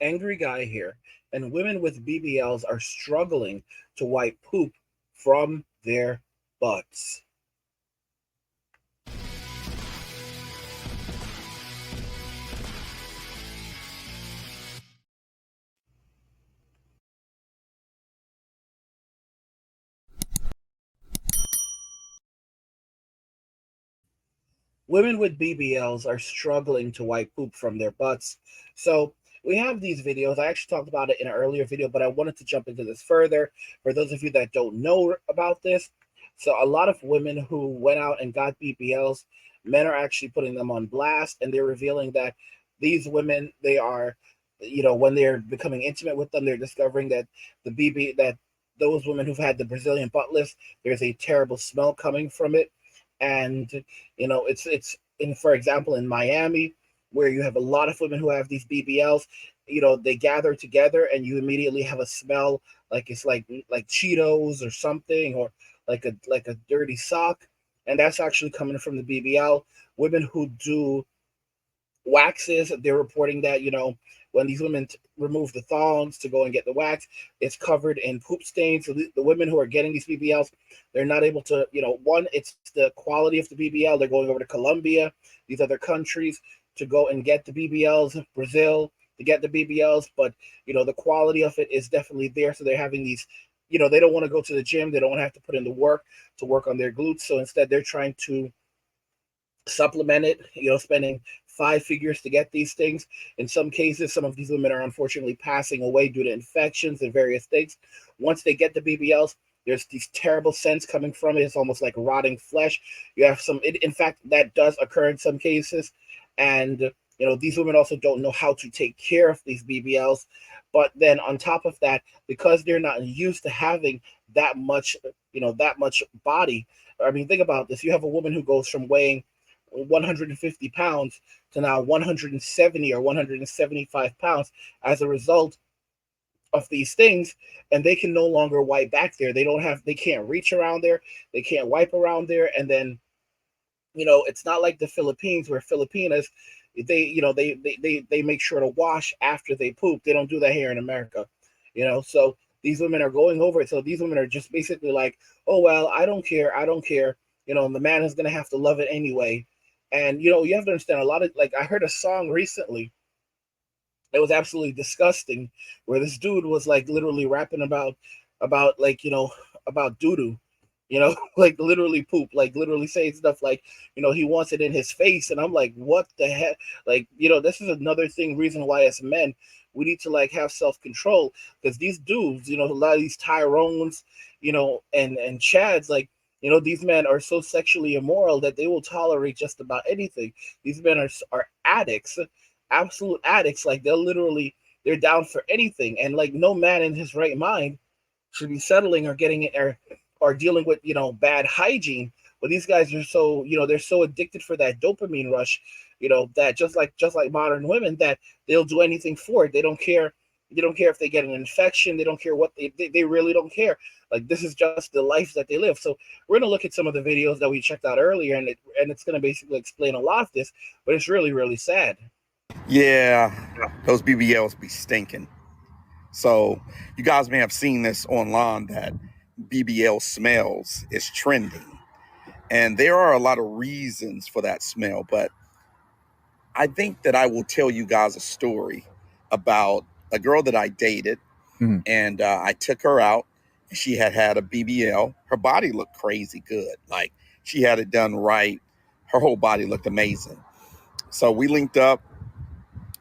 Angry guy here, and women with BBLs are struggling to wipe poop from their butts. Women with BBLs are struggling to wipe poop from their butts. So we have these videos. I actually talked about it in an earlier video, but I wanted to jump into this further for those of you that don't know about this. So a lot of women who went out and got BBLs, men are actually putting them on blast, and they're revealing that these women, they are, when they're becoming intimate with them, they're discovering that the BB that those women who've had the Brazilian butt lift, there's a terrible smell coming from it. And it's in, for example, in Miami, where you have a lot of women who have these BBLs. They gather together and you immediately have a smell like it's like Cheetos or something, or like a dirty sock, and that's actually coming from the BBL. Women who do waxes, they're reporting that when these women remove the thongs to go and get the wax, it's covered in poop stains. So the women who are getting these BBLs, they're not able to, one, it's the quality of the BBL. They're going over to Colombia, these other countries, to go and get the BBLs, Brazil to get the BBLs, but the quality of it is definitely there. So they're having these, they don't want to go to the gym, they don't want to have to put in the work to work on their glutes. So instead, they're trying to supplement it, spending five figures to get these things. In some cases, some of these women are unfortunately passing away due to infections and various things. Once they get the BBLs, there's these terrible scents coming from it. It's almost like rotting flesh. You have in fact, that does occur in some cases. And, these women also don't know how to take care of these BBLs. But then on top of that, because they're not used to having that much body. I mean, think about this. You have a woman who goes from weighing 150 pounds to now 170 or 175 pounds as a result of these things, and they can no longer wipe back there. They can't reach around there, they can't wipe around there. And then it's not like the Philippines, where Filipinas, they make sure to wash after they poop. They don't do that here in America. So these women are going over it. So these women are just basically like, oh well, I don't care. The man is gonna have to love it anyway. And you have to understand, a lot of, like, I heard a song recently. It was absolutely disgusting, where this dude was like literally rapping about like about doo doo, like literally poop, like literally saying stuff like he wants it in his face. And I'm like, what the heck? Like, this is another reason why as men we need to like have self control, because these dudes, a lot of these Tyrones, and Chads, like, these men are so sexually immoral that they will tolerate just about anything. These men are addicts, absolute addicts. Like, they're down for anything, and like no man in his right mind should be settling or getting it, or dealing with bad hygiene. But these guys are so, they're so addicted for that dopamine rush, that just like modern women, that they'll do anything for it. They don't care if they get an infection. They don't care what they really don't care. Like, this is just the life that they live. So we're gonna look at some of the videos that we checked out earlier, and it's gonna basically explain a lot of this. But it's really, really sad. Yeah, those BBLs be stinking. So you guys may have seen this online that BBL smells is trending. And there are a lot of reasons for that smell, but I think that I will tell you guys a story about a girl that I dated, and I took her out. She had had a BBL. Her body looked crazy good. Like, she had it done right. Her whole body looked amazing. So we linked up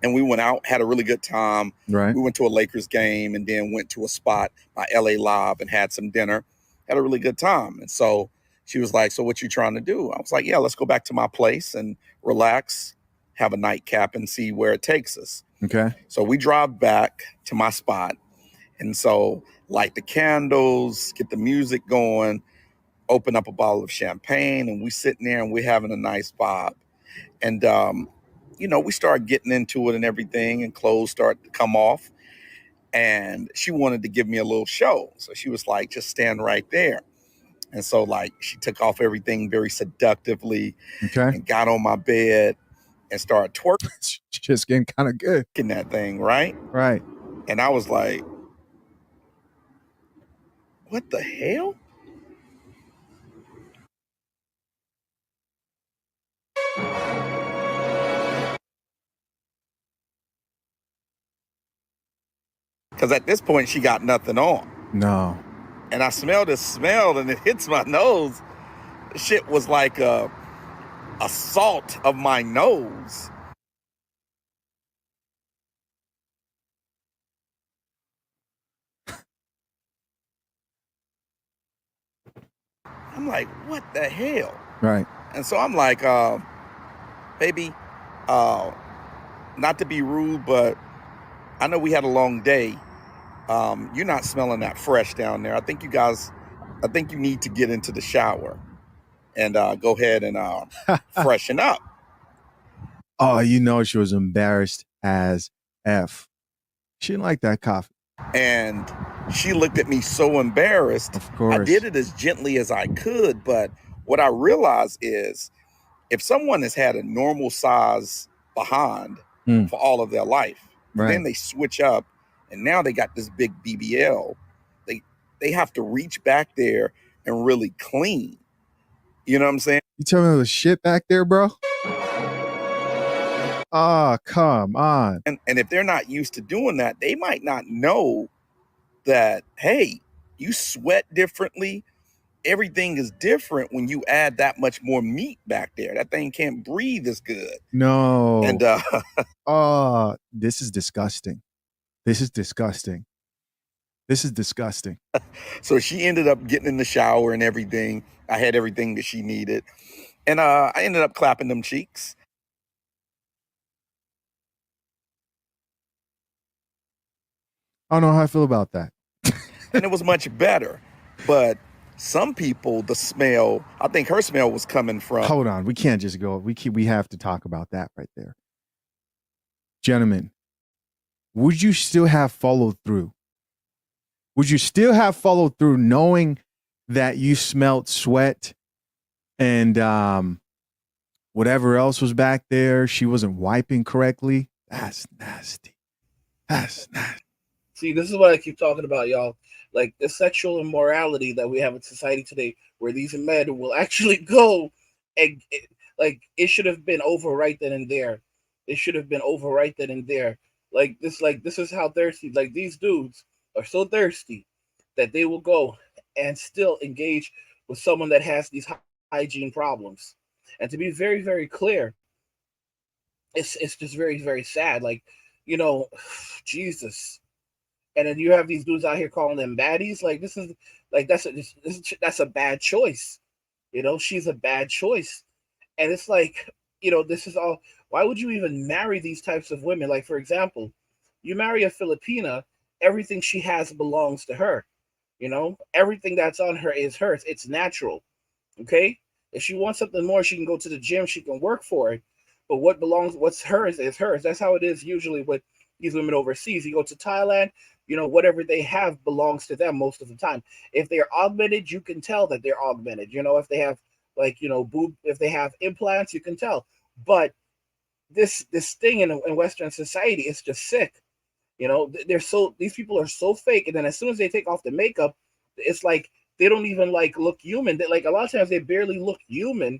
and we went out, had a really good time. Right. We went to a Lakers game and then went to a spot by LA Live and had some dinner. Had a really good time. And so she was like, "So what you trying to do?" I was like, "Yeah, let's go back to my place and relax, have a nightcap and see where it takes us." Okay. So we drive back to my spot. And so light the candles, get the music going, open up a bottle of champagne, and we sitting there and we're having a nice vibe. And we started getting into it and everything, and clothes start to come off. And she wanted to give me a little show. So she was like, just stand right there. And so, like, she took off everything very seductively Okay. and got on my bed. and started Just getting kind of good. twerking that thing, right? Right. And I was like, what the hell? Because at this point, she got nothing on. No. And I smelled this smell and it hits my nose. Shit was like a assault of my nose. I'm like, what the hell? Right. And so I'm like, baby, not to be rude, but I know we had a long day. You're not smelling that fresh down there. I think you need to get into the shower and go ahead and freshen up. Oh, you know, she was embarrassed as F. She didn't like that coffee. And she looked at me so embarrassed. Of course. I did it as gently as I could, but what I realized is if someone has had a normal size behind for all of their life, and then they switch up and now they got this big BBL, they have to reach back there and really clean. You know what I'm saying? You tell me there was shit back there, bro? Oh, come on. And if they're not used to doing that, they might not know that, hey, you sweat differently. Everything is different when you add that much more meat back there. That thing can't breathe as good. No. And oh, this is disgusting. This is disgusting. This is disgusting. So she ended up getting in the shower and everything. I had everything that she needed. And I ended up clapping them cheeks. I don't know how I feel about that. And it was much better. But some people, the smell, I think her smell was coming from. Hold on. We can't just go. We have to talk about that right there. Gentlemen, would you still have followed through? Would you still have followed through knowing that you smelled sweat and whatever else was back there, she wasn't wiping correctly? That's nasty. That's nasty. See, this is what I keep talking about, y'all. Like the sexual immorality that we have in society today, where these men will actually go and like it should have been over right then and there. It should have been over right then and there. Like this is how thirsty. Like these dudes are so thirsty that they will go and still engage with someone that has these hygiene problems. And to be very, very clear, it's just very, very sad. Like, you know, Jesus. And then you have these dudes out here calling them baddies. Like this is like that's a bad choice. You know, she's a bad choice. And it's like, you know, this is all. Why would you even marry these types of women? Like, for example, you marry a Filipina, everything she has belongs to her. You know, everything that's on her is hers. It's natural. Okay. If she wants something more, she can go to the gym. She can work for it. But what's hers is hers. That's how it is usually with these women overseas. You go to Thailand, you know, whatever they have belongs to them most of the time. If they're augmented, you can tell that they're augmented. You know, if they have like, you know, if they have implants, you can tell. But this thing in Western society is just sick. You know, these people are so fake, and then as soon as they take off the makeup, it's like they don't even like look human. They, like a lot of times they barely look human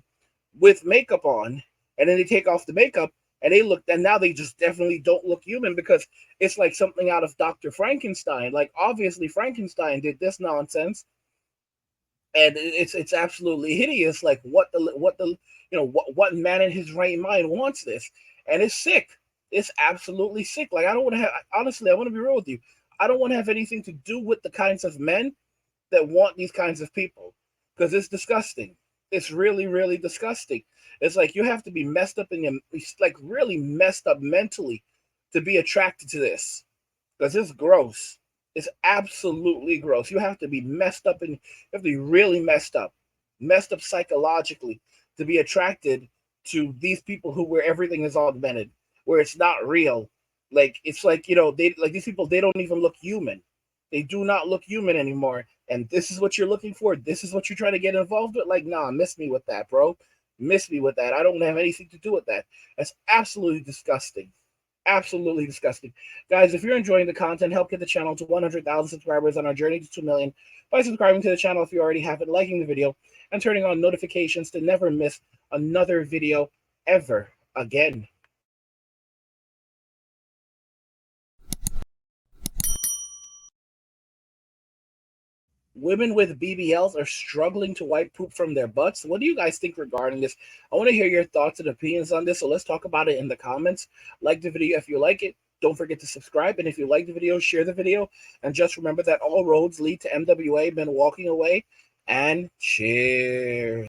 with makeup on, and then they take off the makeup and they look, and now they just definitely don't look human because it's like something out of Dr. Frankenstein. Like obviously Frankenstein did this nonsense, and it's absolutely hideous. Like what the you know what man in his right mind wants this, and it's sick. It's absolutely sick. Like I don't want to have, honestly, I want to be real with you. I don't want to have anything to do with the kinds of men that want these kinds of people because it's disgusting. It's really, really disgusting. It's like you have to be messed up in your, like really messed up mentally to be attracted to this because it's gross. It's absolutely gross. You have to be messed up and you have to be really messed up psychologically to be attracted to these people who where everything is augmented, where it's not real. Like it's like, you know, they like these people, they don't even look human. They do not look human anymore. And this is what you're looking for. This is what you're trying to get involved with. Like, nah, miss me with that, bro. miss me with that. I don't have anything to do with that. That's absolutely disgusting. Absolutely disgusting. Guys, if you're enjoying the content, help get the channel to 100,000 subscribers on our journey to 2 million by subscribing to the channel if you already haven't, liking the video, and turning on notifications to never miss another video ever again. Women with BBLs are struggling to wipe poop from their butts. What do you guys think regarding this? I want to hear your thoughts and opinions on this, so let's talk about it in the comments. Like the video if you like it. Don't forget to subscribe, and if you like the video, share the video. And just remember that all roads lead to MWA, men walking away, and cheers.